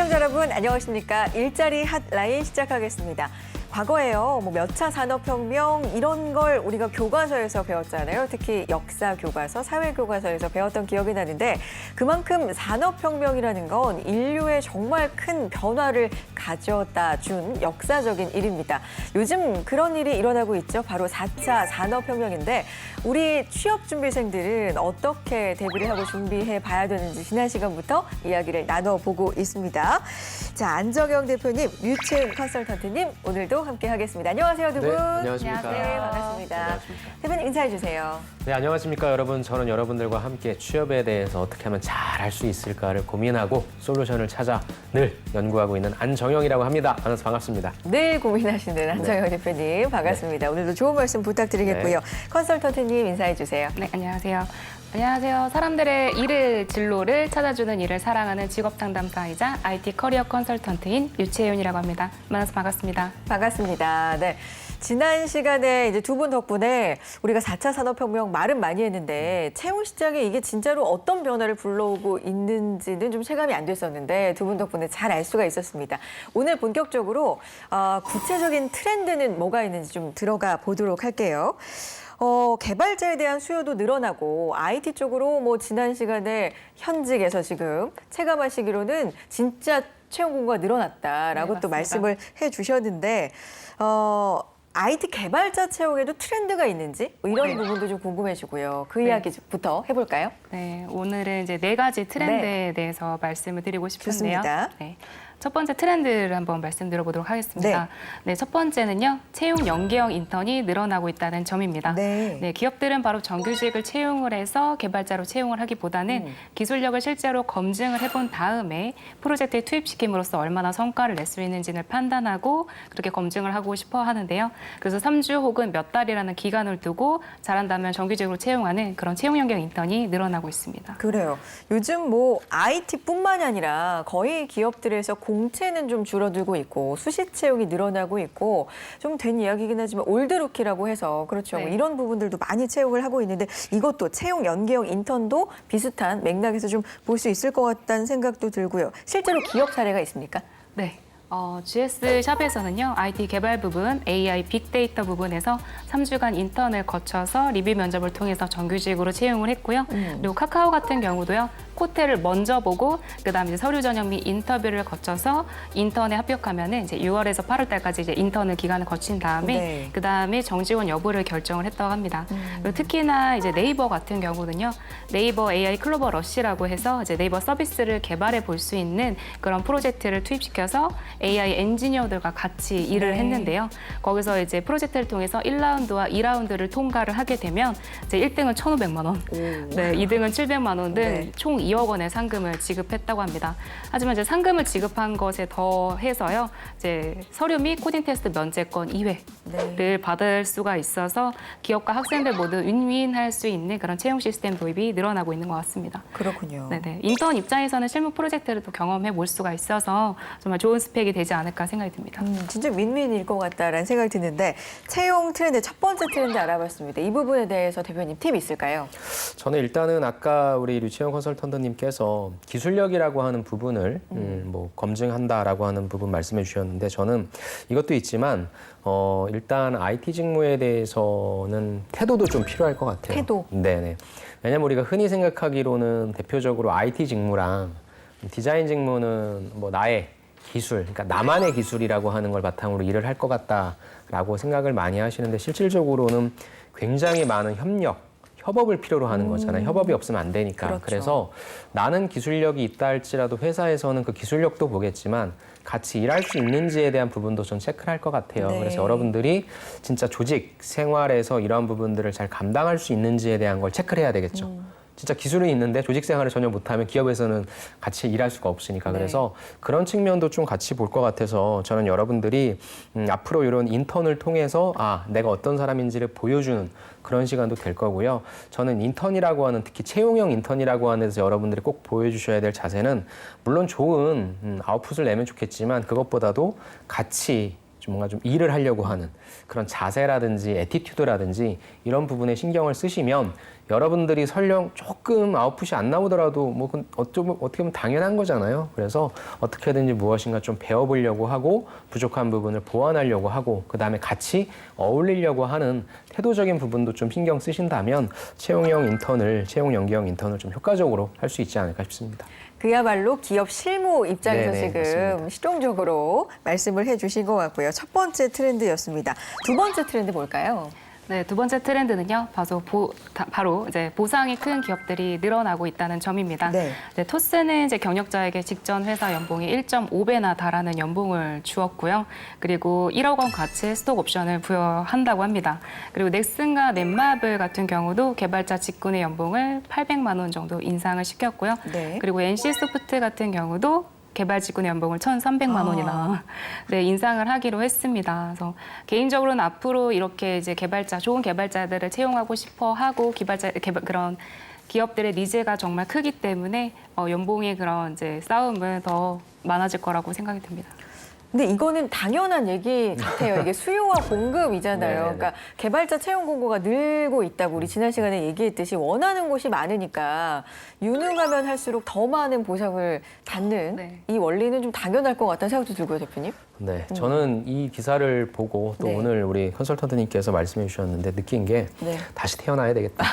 시청자 여러분 안녕하십니까. 일자리 핫라인 시작하겠습니다. 과거에요. 몇 차 산업혁명 이런 걸 우리가 교과서에서 배웠잖아요. 특히 역사 교과서, 사회 교과서에서 배웠던 기억이 나는데 그만큼 산업혁명이라는 건 인류에 정말 큰 변화를 가져다 준 역사적인 일입니다. 요즘 그런 일이 일어나고 있죠. 바로 4차 산업혁명인데 우리 취업준비생들은 어떻게 대비를 하고 준비해 봐야 되는지 지난 시간부터 이야기를 나눠보고 있습니다. 자, 안정영 대표님, 류채은 컨설턴트님 오늘도 함께하겠습니다. 안녕하세요, 두 분. 네, 안녕하십니까. 네, 반갑습니다. 안녕하십니까. 대표님 인사해 주세요. 네, 안녕하십니까, 여러분. 저는 여러분들과 함께 취업에 대해서 어떻게 하면 잘 할 수 있을까를 고민하고 솔루션을 찾아 늘 연구하고 있는 안정영이라고 합니다. 만나서 반갑습니다. 늘 고민하시는 안정영 대표님 반갑습니다. 오늘도 좋은 말씀 부탁드리겠고요. 컨설턴트님 인사해 주세요. 네, 안녕하세요. 안녕하세요. 사람들의 일을, 진로를 찾아주는 일을 사랑하는 직업 상담사이자 IT 커리어 컨설턴트인 류채윤이라고 합니다. 만나서 반갑습니다. 반갑습니다. 네. 지난 시간에 이제 두 분 덕분에 우리가 4차 산업혁명 말은 많이 했는데 채용 시장에 이게 진짜로 어떤 변화를 불러오고 있는지는 좀 체감이 안 됐었는데 두 분 덕분에 잘 알 수가 있었습니다. 오늘 본격적으로 구체적인 트렌드는 뭐가 있는지 좀 들어가 보도록 할게요. 개발자에 대한 수요도 늘어나고 IT 쪽으로 지난 시간에 현직에서 지금 체감하시기로는 진짜 채용 공고가 늘어났다라고 네, 또 맞습니다. 말씀을 해주셨는데 IT 개발자 채용에도 트렌드가 있는지 이런 부분도 좀 궁금해지고요. 그 이야기부터 해볼까요? 네, 오늘은 이제 4가지 트렌드에 대해서 말씀을 드리고 싶은데요. 좋습니다. 네. 첫 번째 트렌드를 한번 말씀드려보도록 하겠습니다. 네, 첫 번째는요. 채용 연계형 인턴이 늘어나고 있다는 점입니다. 네. 기업들은 바로 정규직을 채용을 해서 개발자로 채용을 하기보다는 기술력을 실제로 검증을 해본 다음에 프로젝트에 투입시킴으로써 얼마나 성과를 낼 수 있는지를 판단하고 그렇게 검증을 하고 싶어 하는데요. 그래서 3주 혹은 몇 달이라는 기간을 두고 잘한다면 정규직으로 채용하는 그런 채용 연계형 인턴이 늘어나고 있습니다. 그래요. 요즘 IT뿐만이 아니라 거의 기업들에서 공채는 좀 줄어들고 있고 수시 채용이 늘어나고 있고 좀 된 이야기긴 하지만 올드루키라고 해서 그렇죠. 네. 이런 부분들도 많이 채용을 하고 있는데 이것도 채용 연계형 인턴도 비슷한 맥락에서 좀 볼 수 있을 것 같다는 생각도 들고요. 실제로 기업 사례가 있습니까? 네. GS 샵에서는요, IT 개발 부분, AI 빅데이터 부분에서 3주간 인턴을 거쳐서 리뷰 면접을 통해서 정규직으로 채용을 했고요. 그리고 카카오 같은 경우도요, 코테를 먼저 보고 그다음에 이제 서류 전형 및 인터뷰를 거쳐서 인턴에 합격하면은 이제 6월에서 8월 달까지 이제 인턴을 기간을 거친 다음에 네. 그다음에 정지원 여부를 결정을 했다고 합니다. 그리고 특히나 이제 네이버 같은 경우는요, 네이버 AI 클로버 러시라고 해서 이제 네이버 서비스를 개발해 볼 수 있는 그런 프로젝트를 투입시켜서 AI 엔지니어들과 같이 일을 네. 했는데요. 거기서 이제 프로젝트를 통해서 1라운드와 2라운드를 통과를 하게 되면 이제 1등은 1,500만 원, 네, 2등은 700만 원 등 네. 총 2억 원의 상금을 지급했다고 합니다. 하지만 이제 상금을 지급한 것에 더해서요, 이제 서류 및 코딩 테스트 면제권 2회를 받을 수가 있어서 기업과 학생들 모두 윈윈할 수 있는 그런 채용 시스템 도입이 늘어나고 있는 것 같습니다. 그렇군요. 네네. 인턴 입장에서는 실무 프로젝트를 또 경험해 볼 수가 있어서 정말 좋은 스펙이 되지 않을까 생각이 듭니다. 진짜 윈윈일 것 같다라는 생각이 드는데 채용 트렌드 첫 번째 트렌드 알아봤습니다. 이 부분에 대해서 대표님 팁 있을까요? 저는 일단은 아까 우리 류채영 컨설턴트님께서 기술력이라고 하는 부분을 검증한다라고 하는 부분 말씀해 주셨는데 저는 이것도 있지만 일단 IT 직무에 대해서는 태도도 좀 필요할 것 같아요. 태도? 네네. 왜냐면 우리가 흔히 생각하기로는 대표적으로 IT 직무랑 디자인 직무는 나의 기술, 그러니까 나만의 기술이라고 하는 걸 바탕으로 일을 할 것 같다라고 생각을 많이 하시는데 실질적으로는 굉장히 많은 협업을 필요로 하는 거잖아요. 협업이 없으면 안 되니까. 그렇죠. 그래서 나는 기술력이 있다 할지라도 회사에서는 그 기술력도 보겠지만 같이 일할 수 있는지에 대한 부분도 좀 체크를 할 것 같아요. 네. 그래서 여러분들이 진짜 조직 생활에서 이러한 부분들을 잘 감당할 수 있는지에 대한 걸 체크를 해야 되겠죠. 진짜 기술은 있는데 조직 생활을 전혀 못하면 기업에서는 같이 일할 수가 없으니까. 그래서 그런 측면도 좀 같이 볼 것 같아서 저는 여러분들이 앞으로 이런 인턴을 통해서 내가 어떤 사람인지를 보여주는 그런 시간도 될 거고요. 저는 인턴이라고 하는 특히 채용형 인턴이라고 하는 데서 여러분들이 꼭 보여주셔야 될 자세는 물론 좋은 아웃풋을 내면 좋겠지만 그것보다도 같이 좀 뭔가 좀 일을 하려고 하는 그런 자세라든지 애티튜드라든지 이런 부분에 신경을 쓰시면 여러분들이 설령 조금 아웃풋이 안 나오더라도 뭐 어쩌면 어떻게 보면 당연한 거잖아요. 그래서 어떻게든지 무엇인가 좀 배워보려고 하고 부족한 부분을 보완하려고 하고 그다음에 같이 어울리려고 하는 태도적인 부분도 좀 신경 쓰신다면 채용 연기형 인턴을 좀 효과적으로 할 수 있지 않을까 싶습니다. 그야말로 기업 실무 입장에서 네네, 지금 맞습니다. 실용적으로 말씀을 해주신 것 같고요. 첫 번째 트렌드였습니다. 두 번째 트렌드 뭘까요? 네, 두 번째 트렌드는요. 바로 이제 보상이 큰 기업들이 늘어나고 있다는 점입니다. 네. 이제 토스는 이제 경력자에게 직전 회사 연봉이 1.5배나 달하는 연봉을 주었고요. 그리고 1억 원 가치의 스톡 옵션을 부여한다고 합니다. 그리고 넥슨과 넷마블 같은 경우도 개발자 직군의 연봉을 800만 원 정도 인상을 시켰고요. 네. 그리고 NC소프트 같은 경우도 개발 직군의 연봉을 1,300만 원이나 인상을 하기로 했습니다. 그래서 개인적으로는 앞으로 이렇게 이제 좋은 개발자들을 채용하고 싶어 하고 그런 기업들의 니즈가 정말 크기 때문에 연봉의 그런 이제 싸움은 더 많아질 거라고 생각이 듭니다. 근데 이거는 당연한 얘기 같아요. 이게 수요와 공급이잖아요. 네네네. 그러니까 개발자 채용 공고가 늘고 있다고 우리 지난 시간에 얘기했듯이 원하는 곳이 많으니까 유능하면 할수록 더 많은 보상을 받는 네. 이 원리는 좀 당연할 것 같다는 생각도 들고요, 대표님. 네, 저는 이 기사를 보고 또 네. 오늘 우리 컨설턴트님께서 말씀해 주셨는데 느낀 게 네. 다시 태어나야 되겠다.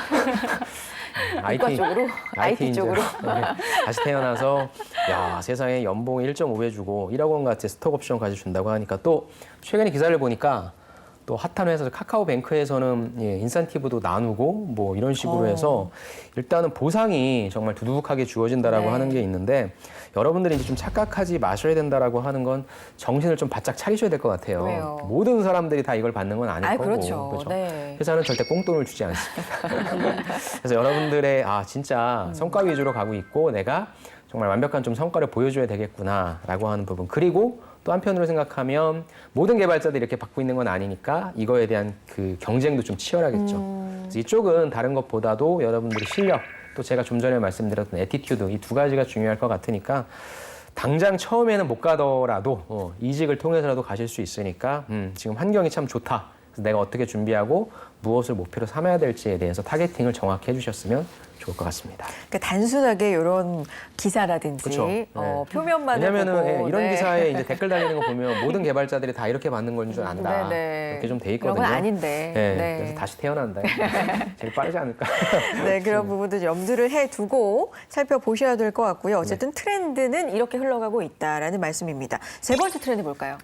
이과 쪽으로? IT 인재. 쪽으로? 네. 다시 태어나서 야 세상에 연봉 1.5배 주고 1억 원 가치 스톡 옵션까지 준다고 하니까 또 최근에 기사를 보니까 또 핫한 회사 카카오뱅크에서는 인센티브도 나누고 뭐 이런 식으로 해서 일단은 보상이 정말 두둑하게 주어진다라고 네. 하는 게 있는데 여러분들이 이제 좀 착각하지 마셔야 된다라고 하는 건 정신을 좀 바짝 차리셔야 될 것 같아요. 왜요? 모든 사람들이 다 이걸 받는 건 아닐 거고 그렇죠. 네. 회사는 절대 꽁돈을 주지 않습니다. 그래서 여러분들의 진짜 성과 위주로 가고 있고 내가 정말 완벽한 좀 성과를 보여줘야 되겠구나라고 하는 부분. 그리고 또 한편으로 생각하면 모든 개발자들이 이렇게 받고 있는 건 아니니까 이거에 대한 그 경쟁도 좀 치열하겠죠. 그래서 이쪽은 다른 것보다도 여러분들의 실력, 또 제가 좀 전에 말씀드렸던 애티튜드 이 두 가지가 중요할 것 같으니까 당장 처음에는 못 가더라도 이직을 통해서라도 가실 수 있으니까 지금 환경이 참 좋다. 그래서 내가 어떻게 준비하고 무엇을 목표로 삼아야 될지에 대해서 타겟팅을 정확히 해주셨으면 좋을 것 같습니다. 그러니까 단순하게 이런 기사라든지 그쵸. 네. 표면만을 왜냐면은 보고 이런 네. 기사에 이제 댓글 달리는 거 보면 모든 개발자들이 다 이렇게 받는 건 줄 안다. 네네. 이렇게 좀 돼 그런 있거든요. 건 아닌데. 네. 네. 그래서 다시 태어난다. 제일 빠르지 않을까. 네, 그런 부분도 염두를 해두고 살펴보셔야 될 것 같고요. 어쨌든 트렌드는 이렇게 흘러가고 있다라는 말씀입니다. 세 번째 트렌드 볼까요?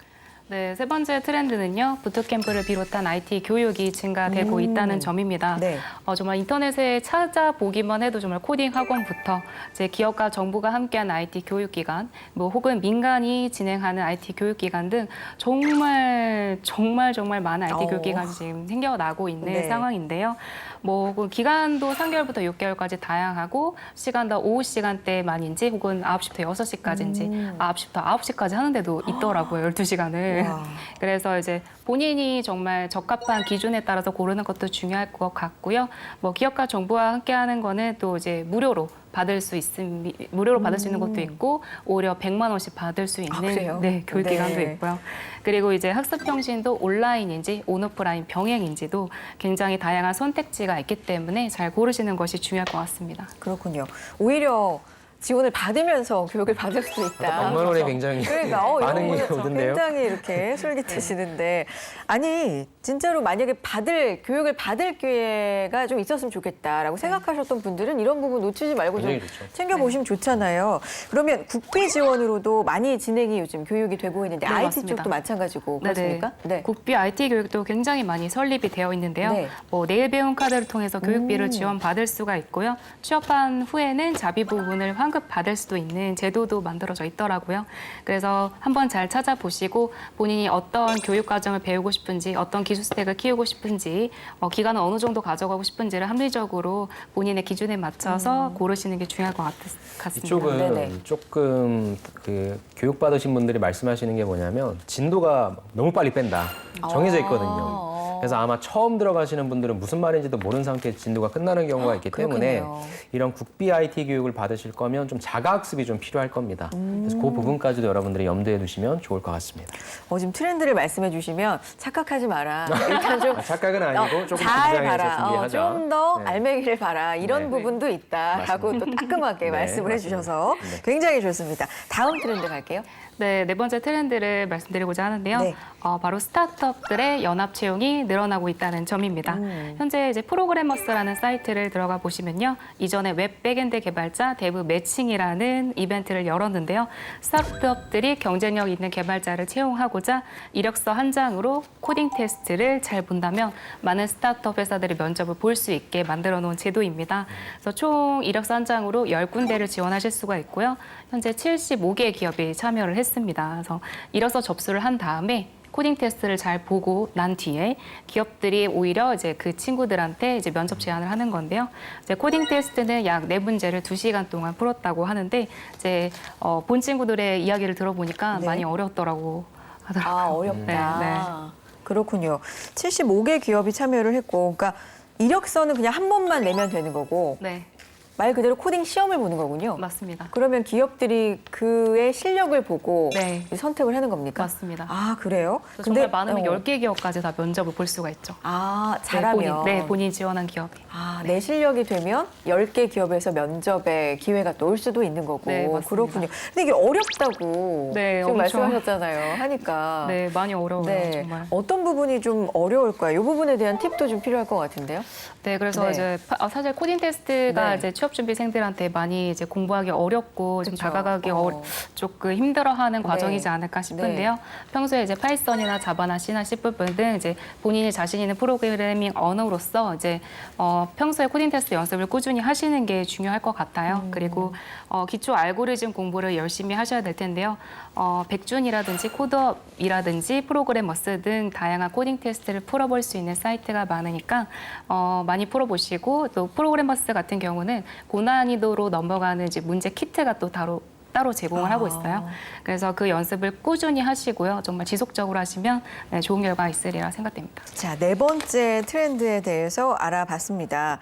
네, 세 번째 트렌드는요. 부트캠프를 비롯한 IT 교육이 증가되고 있다는 점입니다. 네. 정말 인터넷에 찾아보기만 해도 정말 코딩 학원부터 이제 기업과 정부가 함께한 IT 교육기관, 뭐 혹은 민간이 진행하는 IT 교육기관 등 정말 많은 IT 교육기관이 지금 생겨나고 있는 네. 상황인데요. 그 기간도 3개월부터 6개월까지 다양하고 시간도 오후 시간대만인지 혹은 9시부터 6시까지인지 9시부터 9시까지 하는 데도 있더라고요. 12시간을. 와. 그래서 이제 본인이 정말 적합한 기준에 따라서 고르는 것도 중요할 것 같고요. 기업과 정부와 함께하는 거는 또 이제 무료로 받을 수 있는 것도 있고 오히려 100만 원씩 받을 수 있는 그래요? 교육 기관도 네. 있고요. 그리고 이제 학습 형식도 온라인인지 온오프라인 병행인지도 굉장히 다양한 선택지가 있기 때문에 잘 고르시는 것이 중요할 것 같습니다. 그렇군요. 오히려 지원을 받으면서 교육을 받을 수 있다. 100만 원에 굉장히 그러니까 반응이 이런 거는 오던데요. 굉장히 이렇게 솔깃하시는데 아니 진짜로 만약에 교육을 받을 기회가 좀 있었으면 좋겠다라고 생각하셨던 분들은 이런 부분 놓치지 말고 좀 굉장히 좋죠. 챙겨보시면 좋잖아요. 그러면 국비 지원으로도 많이 진행이 요즘 교육이 되고 있는데 네, IT 맞습니다. 쪽도 마찬가지고 그렇습니까? 네. 국비 IT 교육도 굉장히 많이 설립이 되어 있는데요. 네. 내일 배움 카드를 통해서 교육비를 지원받을 수가 있고요. 취업한 후에는 자비 부분을 환급받을 수도 있는 제도도 만들어져 있더라고요. 그래서 한번 잘 찾아보시고 본인이 어떤 교육 과정을 배우고 싶은지 어떤 기술 스택을 키우고 싶은지 기간을 어느 정도 가져가고 싶은지를 합리적으로 본인의 기준에 맞춰서 고르시는 게 중요할 것 같습니다. 이쪽은 네네. 조금 그 교육 받으신 분들이 말씀하시는 게 뭐냐면 진도가 너무 빨리 뺀다. 정해져 있거든요. 그래서 아마 처음 들어가시는 분들은 무슨 말인지도 모르는 상태에서 진도가 끝나는 경우가 있기 때문에 그렇군요. 이런 국비 IT 교육을 받으실 거면 좀 자가학습이 좀 필요할 겁니다. 그래서 그 부분까지도 여러분들이 염두에 두시면 좋을 것 같습니다. 지금 트렌드를 말씀해 주시면 착각하지 마라. 일단 좀 착각은 아니고 조금 잘 긴장해서 봐라. 준비하자. 좀 더 네. 알맹이를 봐라. 이런 네. 부분도 있다라고 또 따끔하게 네, 말씀을 맞습니다. 해주셔서 네. 굉장히 좋습니다. 다음 트렌드 갈게요. 네, 네 번째 트렌드를 말씀드리고자 하는데요. 네. 바로 스타트업들의 연합 채용이 늘어나고 있다는 점입니다. 현재 이제 프로그래머스라는 사이트를 들어가 보시면요. 이전에 웹 백엔드 개발자 데브 매칭이라는 이벤트를 열었는데요. 스타트업들이 경쟁력 있는 개발자를 채용하고자 이력서 한 장으로 코딩 테스트를 잘 본다면 많은 스타트업 회사들이 면접을 볼 수 있게 만들어 놓은 제도입니다. 그래서 총 이력서 한 장으로 10군데를 지원하실 수가 있고요. 현재 75개 기업이 참여를 했습니다. 그래서 이력서 접수를 한 다음에 코딩 테스트를 잘 보고 난 뒤에 기업들이 오히려 이제 그 친구들한테 이제 면접 제안을 하는 건데요. 이제 코딩 테스트는 약 4문제를 2시간 동안 풀었다고 하는데 이제 본 친구들의 이야기를 들어보니까 네. 많이 어렵더라고 하더라고요. 어렵다. 네, 그렇군요. 75개 기업이 참여를 했고, 그러니까 이력서는 그냥 한 번만 내면 되는 거고 네, 말 그대로 코딩 시험을 보는 거군요. 맞습니다. 그러면 기업들이 그의 실력을 보고 네. 선택을 하는 겁니까? 맞습니다. 아, 그래요? 정말 많으면 10개 기업까지 다 면접을 볼 수가 있죠. 아, 네, 잘하면. 본인 지원한 기업이. 내 실력이 되면 10개 기업에서 면접에 기회가 또 올 수도 있는 거고. 네, 맞습니다. 그렇군요. 근데 이게 어렵다고 네, 지금 엄청. 말씀하셨잖아요. 하니까. 네, 많이 어려워요, 네. 정말. 어떤 부분이 좀 어려울까요? 이 부분에 대한 팁도 좀 필요할 것 같은데요. 네, 그래서 네. 이제 사실 코딩 테스트가 네. 이제 취업 준비생들한테 많이 이제 공부하기 어렵고 좀 그쵸. 다가가기 조금 힘들어하는 네. 과정이지 않을까 싶은데요. 평소에 이제 파이썬이나 자바나 C나 C 부분 등 이제 본인이 자신 있는 프로그래밍 언어로서 이제 평소에 코딩 테스트 연습을 꾸준히 하시는 게 중요할 것 같아요. 그리고 기초 알고리즘 공부를 열심히 하셔야 될 텐데요. 백준이라든지 코드업이라든지 프로그래머스 등 다양한 코딩 테스트를 풀어볼 수 있는 사이트가 많으니까 많이 풀어보시고 또 프로그래머스 같은 경우는 고난이도로 넘어가는 이제 문제 키트가 또 따로 제공을 하고 있어요. 그래서 그 연습을 꾸준히 하시고요. 정말 지속적으로 하시면 네, 좋은 결과가 있으리라 생각됩니다. 자, 네 번째 트렌드에 대해서 알아봤습니다.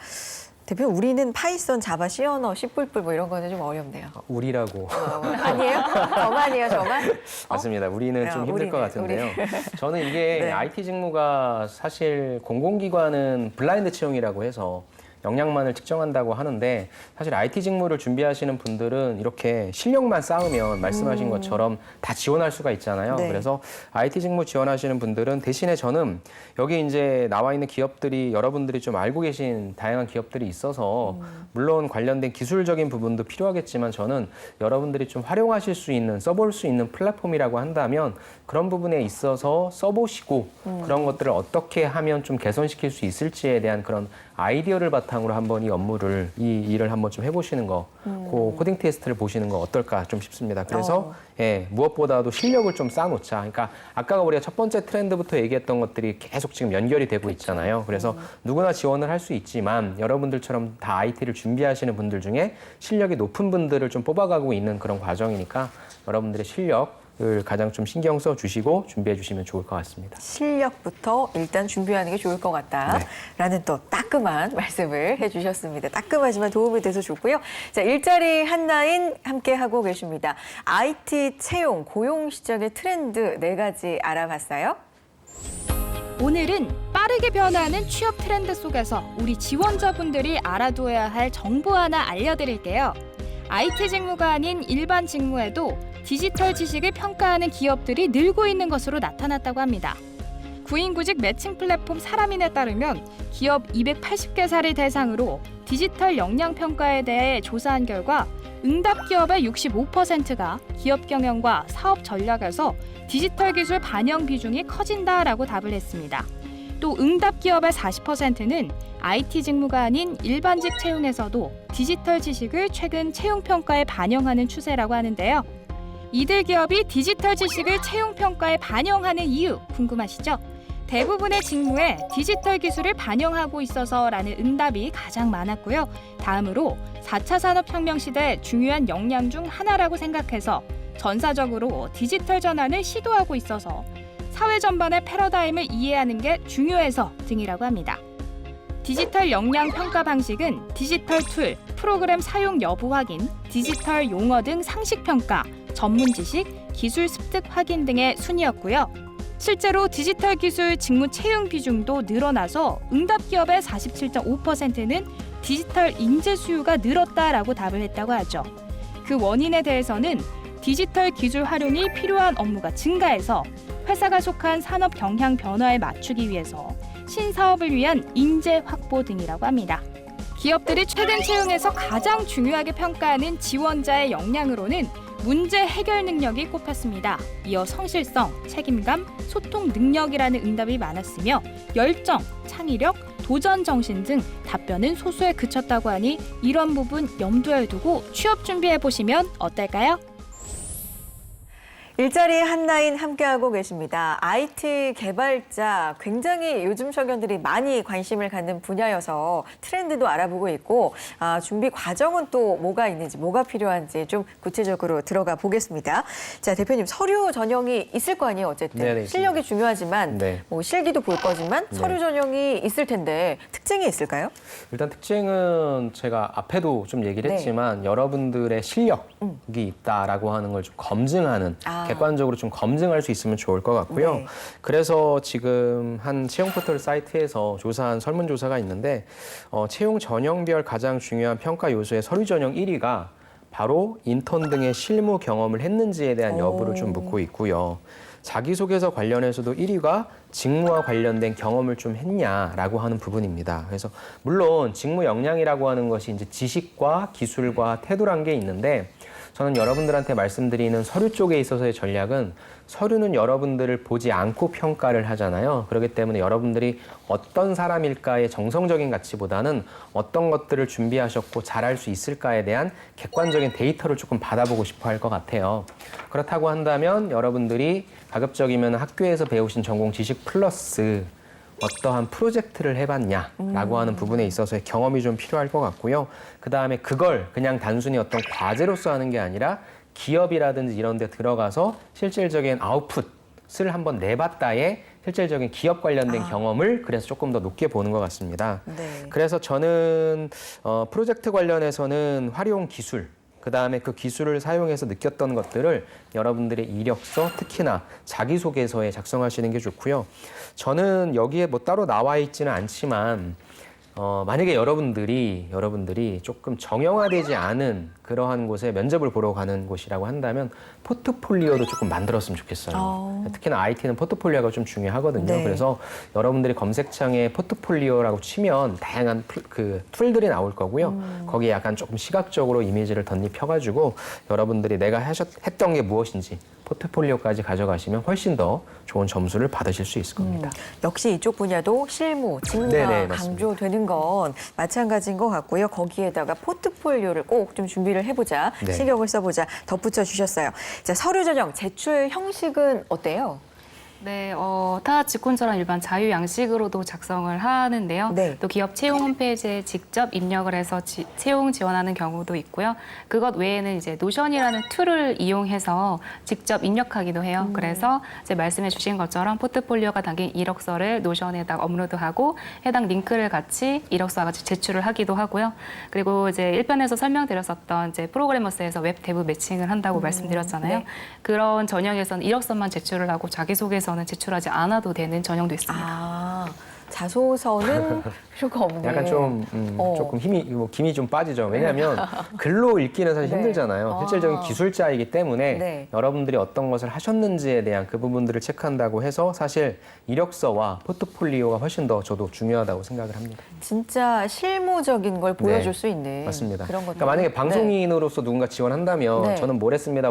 대표님, 우리는 파이썬, 자바, C 언어, C++ 뭐 이런 거는 좀 어렵네요. 우리라고. 아니에요? 저만이에요, 저만? 맞습니다. 우리는 좀 힘들 것 같은데요. 저는 이게 네. IT 직무가 사실 공공기관은 블라인드 채용이라고 해서 역량만을 측정한다고 하는데 사실 IT 직무를 준비하시는 분들은 이렇게 실력만 쌓으면 말씀하신 것처럼 다 지원할 수가 있잖아요. 네. 그래서 IT 직무 지원하시는 분들은 대신에 저는 여기 이제 나와 있는 기업들이 여러분들이 좀 알고 계신 다양한 기업들이 있어서 물론 관련된 기술적인 부분도 필요하겠지만 저는 여러분들이 좀 활용하실 수 있는 써볼 수 있는 플랫폼이라고 한다면 그런 부분에 있어서 써보시고 그런 것들을 어떻게 하면 좀 개선시킬 수 있을지에 대한 그런 아이디어를 바탕으로 한번 이 일을 한번 좀 해보시는 거, 그 코딩 테스트를 보시는 거 어떨까 좀 싶습니다. 그래서 예, 무엇보다도 실력을 좀 쌓아놓자. 그러니까 아까 우리가 첫 번째 트렌드부터 얘기했던 것들이 계속 지금 연결이 되고 있잖아요. 그래서 누구나 지원을 할 수 있지만 여러분들처럼 다 IT를 준비하시는 분들 중에 실력이 높은 분들을 좀 뽑아가고 있는 그런 과정이니까 여러분들의 실력을 가장 좀 신경 써 주시고 준비해 주시면 좋을 것 같습니다. 실력부터 일단 준비하는 게 좋을 것 같다라는 또 따끔한 말씀을 해주셨습니다. 따끔하지만 도움이 돼서 좋고요. 자, 일자리 한라인 함께 하고 계십니다. IT 채용, 고용 시장의 트렌드 4가지 알아봤어요. 오늘은 빠르게 변화하는 취업 트렌드 속에서 우리 지원자분들이 알아둬야 할 정보 하나 알려드릴게요. IT 직무가 아닌 일반 직무에도 디지털 지식을 평가하는 기업들이 늘고 있는 것으로 나타났다고 합니다. 구인구직 매칭 플랫폼 사람인에 따르면 기업 280개사를 대상으로 디지털 역량 평가에 대해 조사한 결과 응답 기업의 65%가 기업 경영과 사업 전략에서 디지털 기술 반영 비중이 커진다라고 답을 했습니다. 또 응답 기업의 40%는 IT 직무가 아닌 일반직 채용에서도 디지털 지식을 최근 채용 평가에 반영하는 추세라고 하는데요. 이들 기업이 디지털 지식을 채용 평가에 반영하는 이유 궁금하시죠? 대부분의 직무에 디지털 기술을 반영하고 있어서라는 응답이 가장 많았고요. 다음으로 4차 산업혁명 시대 중요한 역량 중 하나라고 생각해서 전사적으로 디지털 전환을 시도하고 있어서 사회 전반의 패러다임을 이해하는 게 중요해서 등이라고 합니다. 디지털 역량 평가 방식은 디지털 툴, 프로그램 사용 여부 확인, 디지털 용어 등 상식 평가, 전문 지식, 기술 습득 확인 등의 순이었고요. 실제로 디지털 기술 직무 채용 비중도 늘어나서 응답 기업의 47.5%는 디지털 인재 수요가 늘었다라고 답을 했다고 하죠. 그 원인에 대해서는 디지털 기술 활용이 필요한 업무가 증가해서 회사가 속한 산업 경향 변화에 맞추기 위해서 신사업을 위한 인재 확보 등이라고 합니다. 기업들이 최근 채용에서 가장 중요하게 평가하는 지원자의 역량으로는 문제 해결 능력이 꼽혔습니다. 이어 성실성, 책임감, 소통 능력이라는 응답이 많았으며 열정, 창의력, 도전 정신 등 답변은 소수에 그쳤다고 하니 이런 부분 염두에 두고 취업 준비해 보시면 어떨까요? 일자리 한라인 함께하고 계십니다. IT 개발자 굉장히 요즘 청년들이 많이 관심을 갖는 분야여서 트렌드도 알아보고 있고 준비 과정은 또 뭐가 있는지 뭐가 필요한지 좀 구체적으로 들어가 보겠습니다. 자, 대표님 서류 전형이 있을 거 아니에요. 어쨌든 네네, 실력이 중요하지만 네. 뭐 실기도 볼 거지만 서류 전형이 있을 텐데 특징이 있을까요? 일단 특징은 제가 앞에도 좀 얘기를 네. 했지만 여러분들의 실력이 있다라고 하는 걸 좀 검증하는 객관적으로 좀 검증할 수 있으면 좋을 것 같고요. 네. 그래서 지금 한 채용 포털 사이트에서 조사한 설문조사가 있는데 채용 전형별 가장 중요한 평가 요소의 서류 전형 1위가 바로 인턴 등의 실무 경험을 했는지에 대한 여부를 좀 묻고 있고요. 자기소개서 관련해서도 1위가 직무와 관련된 경험을 좀 했냐라고 하는 부분입니다. 그래서 물론 직무 역량이라고 하는 것이 이제 지식과 기술과 태도란 게 있는데 저는 여러분들한테 말씀드리는 서류 쪽에 있어서의 전략은 서류는 여러분들을 보지 않고 평가를 하잖아요. 그렇기 때문에 여러분들이 어떤 사람일까의 정성적인 가치보다는 어떤 것들을 준비하셨고 잘할 수 있을까에 대한 객관적인 데이터를 조금 받아보고 싶어 할 것 같아요. 그렇다고 한다면 여러분들이 가급적이면 학교에서 배우신 전공 지식 플러스 어떠한 프로젝트를 해봤냐라고 하는 부분에 있어서의 경험이 좀 필요할 것 같고요. 그다음에 그걸 그냥 단순히 어떤 과제로서 하는 게 아니라 기업이라든지 이런 데 들어가서 실질적인 아웃풋을 한번 내봤다에 실질적인 기업 관련된 경험을 그래서 조금 더 높게 보는 것 같습니다. 네. 그래서 저는 프로젝트 관련해서는 활용 기술, 그다음에 그 기술을 사용해서 느꼈던 것들을 여러분들의 이력서, 특히나 자기소개서에 작성하시는 게 좋고요. 저는 여기에 뭐 따로 나와 있지는 않지만 만약에 여러분들이 조금 정형화되지 않은 그러한 곳에 면접을 보러 가는 곳이라고 한다면 포트폴리오도 조금 만들었으면 좋겠어요. 특히나 IT는 포트폴리오가 좀 중요하거든요. 네. 그래서 여러분들이 검색창에 포트폴리오라고 치면 다양한 그 툴들이 나올 거고요. 거기에 약간 조금 시각적으로 이미지를 덧입혀가지고 여러분들이 내가 했던 게 무엇인지 포트폴리오까지 가져가시면 훨씬 더 좋은 점수를 받으실 수 있을 겁니다. 역시 이쪽 분야도 실무, 직무가 네네, 맞습니다. 강조되는 건 마찬가지인 것 같고요. 거기에다가 포트폴리오를 꼭 좀 준비를 해보자, 네. 신경을 써보자 덧붙여 주셨어요. 자, 서류 전형 제출 형식은 어때요? 네, 타 직군처럼 일반 자유 양식으로도 작성을 하는데요. 네. 또 기업 채용 홈페이지에 직접 입력을 해서 채용 지원하는 경우도 있고요. 그것 외에는 이제 노션이라는 툴을 이용해서 직접 입력하기도 해요. 그래서 이제 말씀해 주신 것처럼 포트폴리오가 담긴 이력서를 노션에다 업로드하고 해당 링크를 같이 이력서와 같이 제출을 하기도 하고요. 그리고 이제 1편에서 설명드렸었던 이제 프로그래머스에서 웹 대부 매칭을 한다고 말씀드렸잖아요. 네. 그런 전형에서는 이력서만 제출을 하고 자기소개서는 제출하지 않아도 되는 전형도 있습니다. 자소서는 필요가 없네요. 약간 좀 조금 김이 좀 빠지죠. 왜냐하면 글로 읽기는 사실 네. 힘들잖아요. 실질적인 기술자이기 때문에 네. 여러분들이 어떤 것을 하셨는지에 대한 그 부분들을 체크한다고 해서 사실 이력서와 포트폴리오가 훨씬 더 저도 중요하다고 생각을 합니다. 진짜 실무적인 걸 보여줄 네, 수 있는 맞습니다. 그런 것들. 그러니까 만약에 방송인으로서 누군가 지원한다면 네. 저는 뭘 했습니다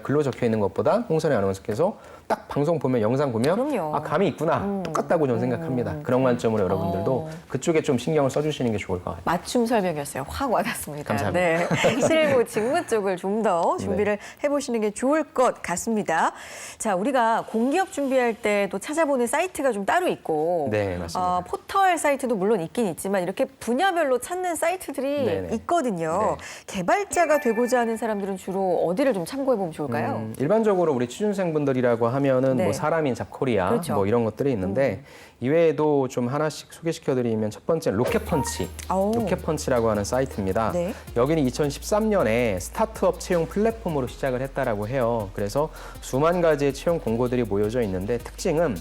글로 적혀 있는 것보다 홍선희 아나운서께서 딱 방송 보면 영상 보면 그럼요. 감이 있구나 똑같다고 저는 생각합니다. 그런 관점으로 여러분들도 그쪽 그쪽에 좀 신경을 써주시는 게 좋을 것 같아요. 맞춤 설명이었어요. 확 와닿습니다. 감사합니다. 네. 실무 직무 쪽을 좀 더 준비를 해보시는 게 좋을 것 같습니다. 자, 우리가 공기업 준비할 때도 찾아보는 사이트가 좀 따로 있고, 네, 맞습니다. 포털 사이트도 물론 있긴 있지만 이렇게 분야별로 찾는 사이트들이 네네. 있거든요. 네. 개발자가 되고자 하는 사람들은 주로 어디를 좀 참고해 보면 좋을까요? 일반적으로 우리 취준생분들이라고 하면은 네. 뭐 사람인 잡코리아 그렇죠. 뭐 이런 것들이 있는데 이외에도 좀 하나씩 소개시켜드리면 첫 번째 로켓펀치. 아오. 로켓펀치라고 하는 사이트입니다. 네. 여기는 2013년에 스타트업 채용 플랫폼으로 시작을 했다라고 해요. 그래서 수만 가지의 채용 공고들이 모여져 있는데 특징은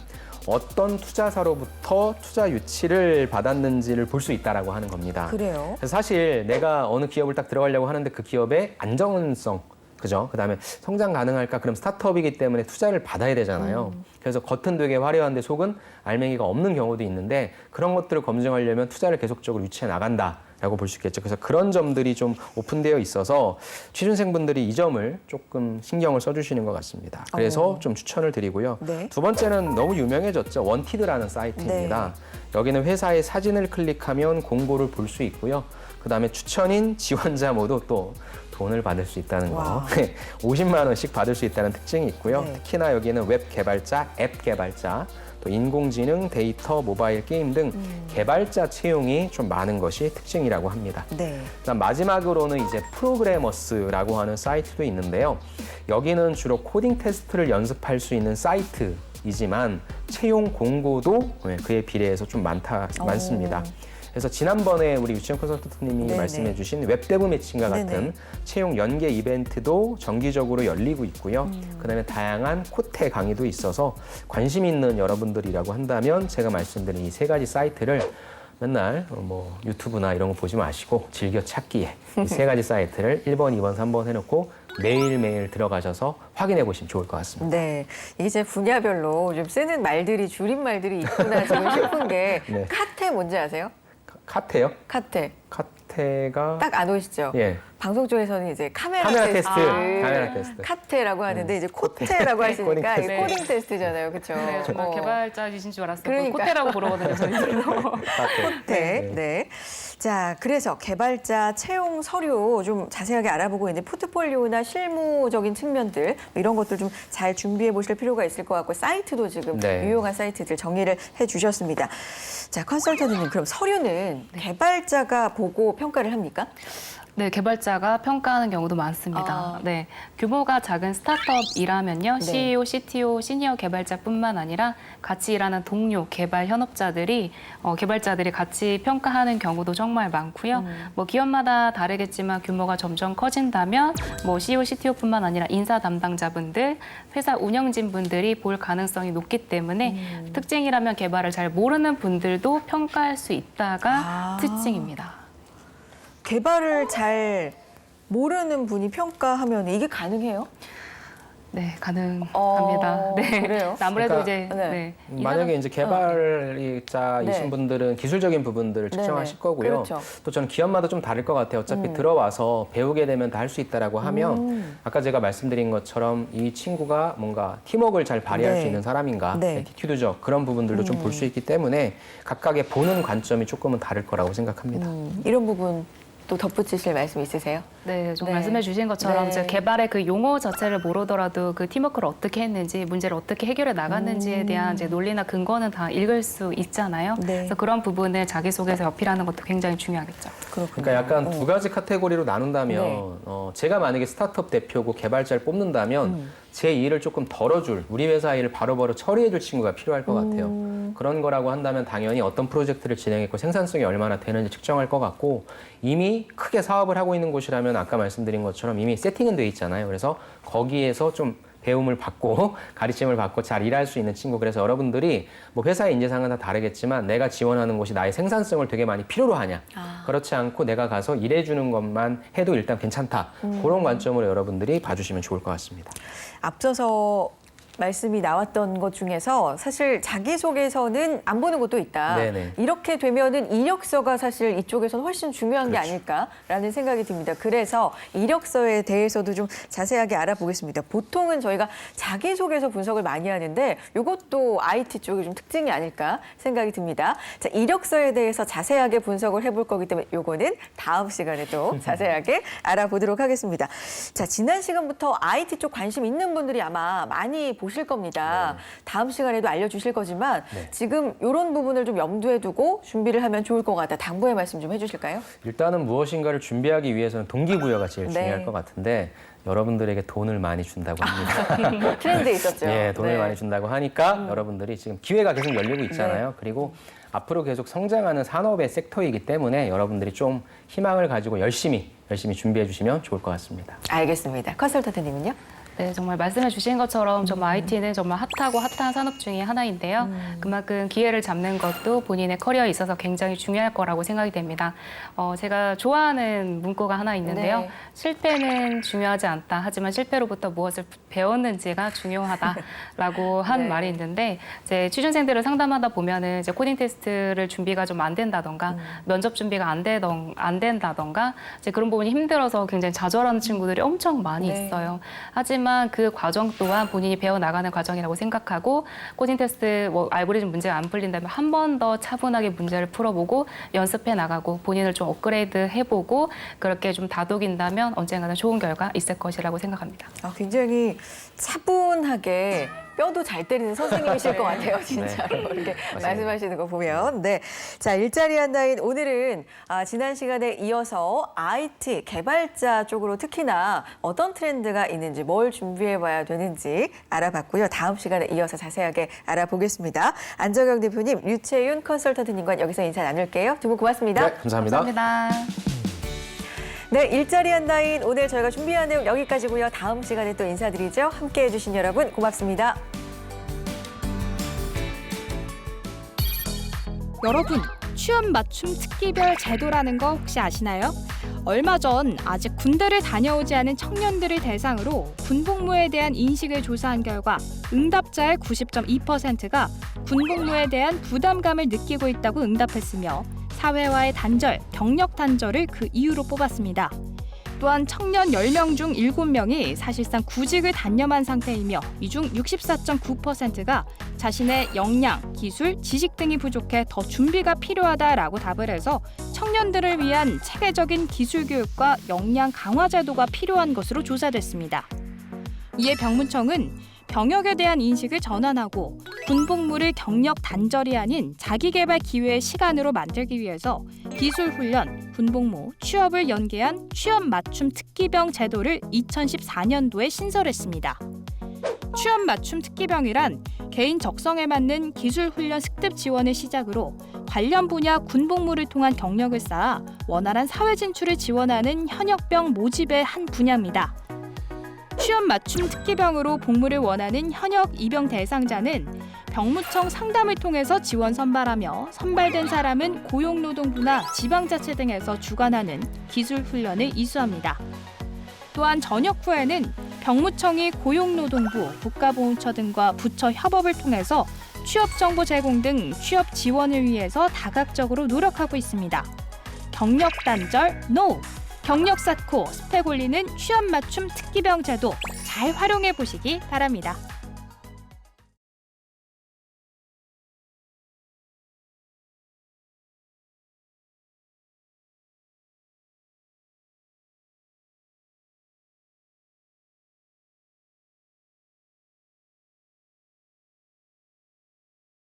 어떤 투자사로부터 투자 유치를 받았는지를 볼 수 있다라고 하는 겁니다. 그래요? 그래서 사실 내가 어느 기업을 딱 들어가려고 하는데 그 기업의 안정성, 그죠? 그다음에 성장 가능할까? 그럼 스타트업이기 때문에 투자를 받아야 되잖아요. 그래서 겉은 되게 화려한데 속은 알맹이가 없는 경우도 있는데 그런 것들을 검증하려면 투자를 계속적으로 유치해 나간다라고 볼 수 있겠죠. 그래서 그런 점들이 좀 오픈되어 있어서 취준생분들이 이 점을 조금 신경을 써주시는 것 같습니다. 그래서 좀 추천을 드리고요. 네. 두 번째는 너무 유명해졌죠. 원티드라는 사이트입니다. 여기는 회사의 사진을 클릭하면 공고를 볼 수 있고요. 그다음에 추천인 지원자 모두 또 돈을 받을 수 있다는 거. 와. 50만 원씩 받을 수 있다는 특징이 있고요. 네. 특히나 여기는 웹 개발자, 앱 개발자, 또 인공지능, 데이터, 모바일 게임 등 개발자 채용이 좀 많은 것이 특징이라고 합니다. 네. 그다음 마지막으로는 이제 프로그래머스라고 하는 사이트도 있는데요. 여기는 주로 코딩 테스트를 연습할 수 있는 사이트이지만 채용 공고도 그에 비례해서 좀 많습니다. 그래서 지난번에 우리 유치원 컨설턴트님이 네네. 말씀해 주신 웹데브 매칭과 같은 네네. 채용 연계 이벤트도 정기적으로 열리고 있고요. 그다음에 다양한 코테 강의도 있어서 관심 있는 여러분들이라고 한다면 제가 말씀드린 이 세 가지 사이트를 맨날 뭐 유튜브나 이런 거 보지 마시고 즐겨 찾기에 이 세 가지 사이트를 1번, 2번, 3번 해놓고 매일매일 들어가셔서 확인해 보시면 좋을 것 같습니다. 네, 이게 분야별로 좀 쓰는 말들이 줄임말들이 있구나 지금 싶은 게 네. 카테 뭔지 아세요? 카테요? 카테 카테가 딱 안 오시죠? 예. 방송 쪽에서는 이제 카메라 카메라 테스트, 카메라 테스트. 카테라고 하는데 이제 코테라고 하시니까 코딩 이게 테스트. 코딩 테스트잖아요, 그렇죠? 네, 정말 개발자이신 줄 알았어요. 그러니까. 코테라고 부르거든요, 저희들도. 코테. 네. 자, 그래서 개발자 채용 서류 좀 자세하게 알아보고 있는데 포트폴리오나 실무적인 측면들 이런 것들 좀 잘 준비해 보실 필요가 있을 것 같고 사이트도 지금 네. 유용한 사이트들 정리를 해 주셨습니다. 자, 컨설턴트님 그럼 서류는 개발자가 보고 평가를 합니까? 네, 개발자가 평가하는 경우도 많습니다. 아. 네, 규모가 작은 스타트업이라면요, 네. CEO, CTO, 시니어 개발자뿐만 아니라 같이 일하는 동료, 개발 현업자들이 개발자들이 같이 평가하는 경우도 정말 많고요. 뭐 기업마다 다르겠지만 규모가 점점 커진다면 뭐 CEO, CTO뿐만 아니라 인사 담당자분들, 회사 운영진 분들이 볼 가능성이 높기 때문에 특징이라면 개발을 잘 모르는 분들도 평가할 수 있다가 아. 특징입니다. 개발을 잘 모르는 분이 평가하면 이게 가능해요? 네, 가능합니다. 네. 그래요? 아무래도 그러니까, 이제 네. 만약에 이제 개발자이신 네. 분들은 기술적인 부분들을 측정하실 네네. 거고요. 그렇죠. 또 저는 기업마다 좀 다를 것 같아요. 어차피 들어와서 배우게 되면 다 할 수 있다라고 하면 아까 제가 말씀드린 것처럼 이 친구가 뭔가 팀워크를 잘 발휘할 네. 수 있는 사람인가, 네. 애티튜드적 그런 부분들도 좀 볼 수 있기 때문에 각각의 보는 관점이 조금은 다를 거라고 생각합니다. 이런 부분 또 덧붙이실 말씀 있으세요? 네, 좀 네. 말씀해 주신 것처럼 네. 이제 개발의 그 용어 자체를 모르더라도 그 팀워크를 어떻게 했는지, 문제를 어떻게 해결해 나갔는지에 대한 이제 논리나 근거는 다 읽을 수 있잖아요. 네. 그래서 그런 부분을 자기소개서 어필하는 것도 굉장히 중요하겠죠. 그렇군요. 그러니까 약간 두 가지 카테고리로 나눈다면 네. 제가 만약에 스타트업 대표고 개발자를 뽑는다면 제 일을 조금 덜어줄 우리 회사 일을 바로바로 처리해줄 친구가 필요할 것 같아요. 그런 거라고 한다면 당연히 어떤 프로젝트를 진행했고 생산성이 얼마나 되는지 측정할 것 같고 이미 크게 사업을 하고 있는 곳이라면 아까 말씀드린 것처럼 이미 세팅은 돼 있잖아요. 그래서 거기에서 좀 배움을 받고 가르침을 받고 잘 일할 수 있는 친구. 그래서 여러분들이 뭐 회사의 인재상은 다 다르겠지만 내가 지원하는 곳이 나의 생산성을 되게 많이 필요로 하냐. 그렇지 않고 내가 가서 일해주는 것만 해도 일단 괜찮다. 그런 관점으로 여러분들이 봐주시면 좋을 것 같습니다. 앞서서 말씀이 나왔던 것 중에서 사실 자기소개서는 안 보는 것도 있다. 네네. 이렇게 되면은 이력서가 사실 이쪽에서는 훨씬 중요한 게 그렇죠. 아닐까라는 생각이 듭니다. 그래서 이력서에 대해서도 좀 자세하게 알아보겠습니다. 보통은 저희가 자기소개서 분석을 많이 하는데 이것도 IT 쪽의 좀 특징이 아닐까 생각이 듭니다. 자, 이력서에 대해서 자세하게 분석을 해볼 거기 때문에 요거는 다음 시간에 또 자세하게 알아보도록 하겠습니다. 자, 지난 시간부터 IT 쪽 관심 있는 분들이 아마 많이 보실 겁니다. 다음 시간에도 알려주실 거지만 네. 지금 이런 부분을 좀 염두에 두고 준비를 하면 좋을 것 같다. 당부의 말씀 좀 해주실까요? 일단은 무엇인가를 준비하기 위해서는 동기부여가 제일 네. 중요할 것 같은데 여러분들에게 돈을 많이 준다고 합니다. 트렌드에 있었죠. 예, 돈을 네. 많이 준다고 하니까 여러분들이 지금 기회가 계속 열리고 있잖아요. 그리고 앞으로 계속 성장하는 산업의 섹터이기 때문에 여러분들이 좀 희망을 가지고 열심히 준비해 주시면 좋을 것 같습니다. 알겠습니다. 컨설턴트님은요? 네, 정말 말씀해 주신 것처럼 정말 IT는 정말 핫하고 핫한 산업 중에 하나인데요. 그만큼 기회를 잡는 것도 본인의 커리어에 있어서 굉장히 중요할 거라고 생각이 됩니다. 제가 좋아하는 문구가 하나 있는데요. 네. 실패는 중요하지 않다. 하지만 실패로부터 무엇을 배웠는지가 중요하다라고 한 네. 말이 있는데 이제 취준생들을 상담하다 보면은 이제 코딩 테스트를 준비가 좀 안 된다던가 면접 준비가 안 된다던가 이제 그런 부분이 힘들어서 굉장히 좌절하는 친구들이 엄청 많이 네. 있어요. 하지만 그 과정 또한 본인이 배워나가는 과정이라고 생각하고 코딩 테스트 알고리즘 문제가 안 풀린다면 한 번 더 차분하게 문제를 풀어보고 연습해 나가고 본인을 좀 업그레이드 해보고 그렇게 좀 다독인다면 언젠가는 좋은 결과 있을 것이라고 생각합니다. 굉장히 차분하게 뼈도 잘 때리는 선생님이실 것 같아요, 진짜로. 이렇게 맞습니다. 말씀하시는 거 보면. 네. 자, 일자리 한다인 오늘은 지난 시간에 이어서 IT 개발자 쪽으로 특히나 어떤 트렌드가 있는지 뭘 준비해봐야 되는지 알아봤고요. 다음 시간에 이어서 자세하게 알아보겠습니다. 안정영 대표님, 류채윤 컨설턴트님과 여기서 인사 나눌게요. 두 분 고맙습니다. 네, 감사합니다. 감사합니다. 네, 일자리 한다인 오늘 저희가 준비한 내용 여기까지고요. 다음 시간에 또 인사드리죠. 함께해 주신 여러분 고맙습니다. 여러분, 취업 맞춤 특기별 제도라는 거 혹시 아시나요? 얼마 전 아직 군대를 다녀오지 않은 청년들을 대상으로 군복무에 대한 인식을 조사한 결과 응답자의 90.2%가 군복무에 대한 부담감을 느끼고 있다고 응답했으며 사회와의 단절, 경력 단절을 그 이유로 뽑았습니다. 또한 청년 10명 중 7명이 사실상 구직을 단념한 상태이며 이 중 64.9%가 자신의 역량, 기술, 지식 등이 부족해 더 준비가 필요하다라고 답을 해서 청년들을 위한 체계적인 기술 교육과 역량 강화 제도가 필요한 것으로 조사됐습니다. 이에 병무청은 병역에 대한 인식을 전환하고 군복무를 경력 단절이 아닌 자기개발 기회의 시간으로 만들기 위해서 기술훈련, 군복무, 취업을 연계한 취업 맞춤 특기병 제도를 2014년도에 신설했습니다. 취업 맞춤 특기병이란 개인 적성에 맞는 기술훈련 습득 지원을 시작으로 관련 분야 군복무를 통한 경력을 쌓아 원활한 사회 진출을 지원하는 현역병 모집의 한 분야입니다. 취업 맞춤 특기병으로 복무를 원하는 현역 입영 대상자는 병무청 상담을 통해서 지원 선발하며 선발된 사람은 고용노동부나 지방자치 등에서 주관하는 기술훈련을 이수합니다. 또한 전역 후에는 병무청이 고용노동부, 국가보훈처 등과 부처 협업을 통해서 취업정보 제공 등 취업 지원을 위해서 다각적으로 노력하고 있습니다. 경력 단절, NO! 경력 쌓고 스펙 올리는 취업 맞춤 특기병 제도 잘 활용해 보시기 바랍니다.